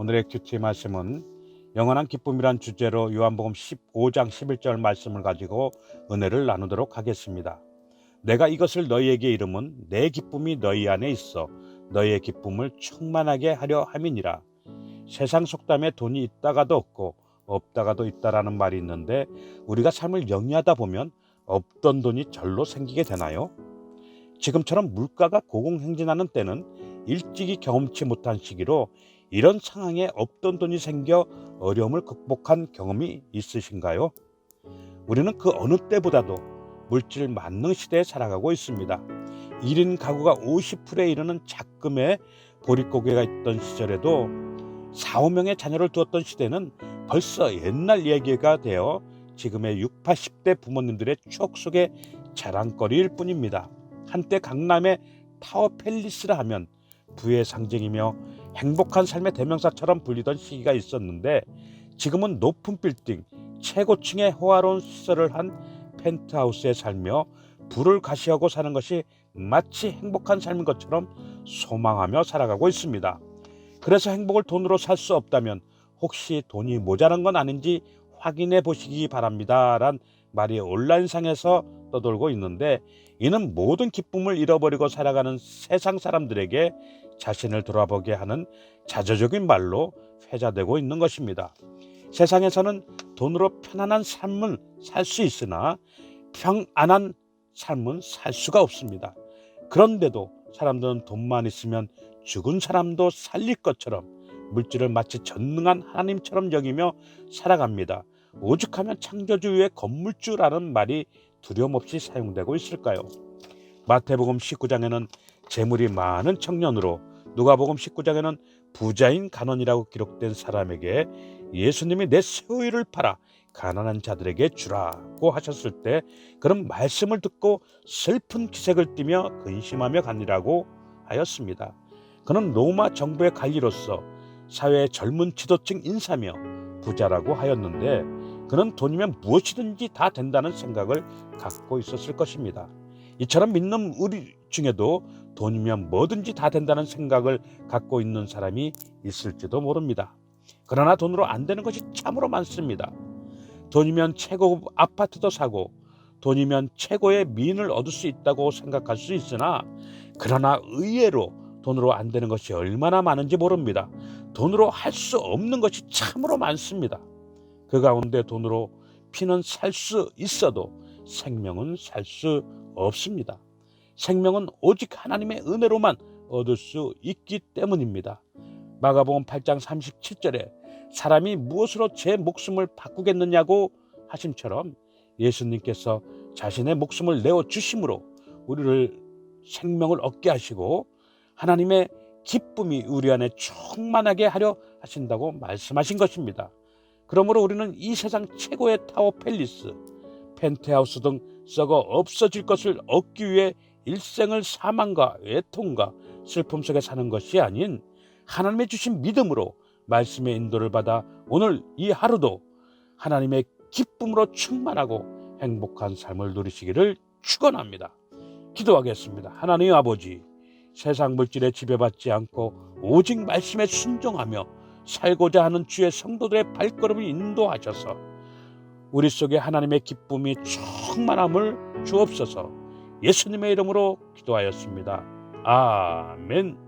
오늘의 큐티 말씀은 영원한 기쁨이란 주제로 요한복음 15장 11절 말씀을 가지고 은혜를 나누도록 하겠습니다. 내가 이것을 너희에게 이름은 내 기쁨이 너희 안에 있어 너희의 기쁨을 충만하게 하려 함이니라. 세상 속담에 돈이 있다가도 없고 없다가도 있다라는 말이 있는데 우리가 삶을 영위하다 보면 없던 돈이 절로 생기게 되나요? 지금처럼 물가가 고공행진하는 때는 일찍이 경험치 못한 시기로 이런 상황에 없던 돈이 생겨 어려움을 극복한 경험이 있으신가요? 우리는 그 어느 때보다도 물질 만능 시대에 살아가고 있습니다. 1인 가구가 50풀에 이르는 작금의 보릿고개가 있던 시절에도 4, 5명의 자녀를 두었던 시대는 벌써 옛날 얘기가 되어 지금의 60, 80대 부모님들의 추억 속의 자랑거리일 뿐입니다. 한때 강남의 타워 팰리스라 하면 부의 상징이며 행복한 삶의 대명사처럼 불리던 시기가 있었는데 지금은 높은 빌딩, 최고층의 호화로운 시설을 한 펜트하우스에 살며 부를 가시하고 사는 것이 마치 행복한 삶인 것처럼 소망하며 살아가고 있습니다. 그래서 행복을 돈으로 살 수 없다면 혹시 돈이 모자란 건 아닌지 확인해 보시기 바랍니다. 란 말이 온라인상에서 떠돌고 있는데 이는 모든 기쁨을 잃어버리고 살아가는 세상 사람들에게 자신을 돌아보게 하는 자조적인 말로 회자되고 있는 것입니다. 세상에서는 돈으로 편안한 삶을 살 수 있으나 평안한 삶은 살 수가 없습니다. 그런데도 사람들은 돈만 있으면 죽은 사람도 살릴 것처럼 물질을 마치 전능한 하나님처럼 여기며 살아갑니다. 오죽하면 창조주의 건물주라는 말이 두려움 없이 사용되고 있을까요? 마태복음 19장에는 재물이 많은 청년으로, 누가복음 19장에는 부자인 간원이라고 기록된 사람에게 예수님이 내 소유를 팔아 가난한 자들에게 주라고 하셨을 때 그런 말씀을 듣고 슬픈 기색을 띠며 근심하며 가니라고 하였습니다. 그는 로마 정부의 관리로서 사회의 젊은 지도층 인사며 부자라고 하였는데 그는 돈이면 무엇이든지 다 된다는 생각을 갖고 있었을 것입니다. 이처럼 믿는 우리 중에도 돈이면 뭐든지 다 된다는 생각을 갖고 있는 사람이 있을지도 모릅니다. 그러나 돈으로 안 되는 것이 참으로 많습니다. 돈이면 최고급 아파트도 사고 돈이면 최고의 미인을 얻을 수 있다고 생각할 수 있으나 그러나 의외로 돈으로 안 되는 것이 얼마나 많은지 모릅니다. 돈으로 할 수 없는 것이 참으로 많습니다. 그 가운데 돈으로 피는 살 수 있어도 생명은 살 수 없습니다. 생명은 오직 하나님의 은혜로만 얻을 수 있기 때문입니다. 마가복음 8장 37절에 사람이 무엇으로 제 목숨을 바꾸겠느냐고 하심처럼 예수님께서 자신의 목숨을 내어 주심으로 우리를 생명을 얻게 하시고 하나님의 기쁨이 우리 안에 충만하게 하려 하신다고 말씀하신 것입니다. 그러므로 우리는 이 세상 최고의 타워 팰리스, 펜트하우스 등 썩어 없어질 것을 얻기 위해 일생을 사망과 애통과 슬픔 속에 사는 것이 아닌 하나님의 주신 믿음으로 말씀의 인도를 받아 오늘 이 하루도 하나님의 기쁨으로 충만하고 행복한 삶을 누리시기를 축원합니다. 기도하겠습니다. 하나님 아버지, 세상 물질에 지배받지 않고 오직 말씀에 순종하며 살고자 하는 주의 성도들의 발걸음을 인도하셔서 우리 속에 하나님의 기쁨이 충만함을 주옵소서. 예수님의 이름으로 기도하였습니다. 아멘.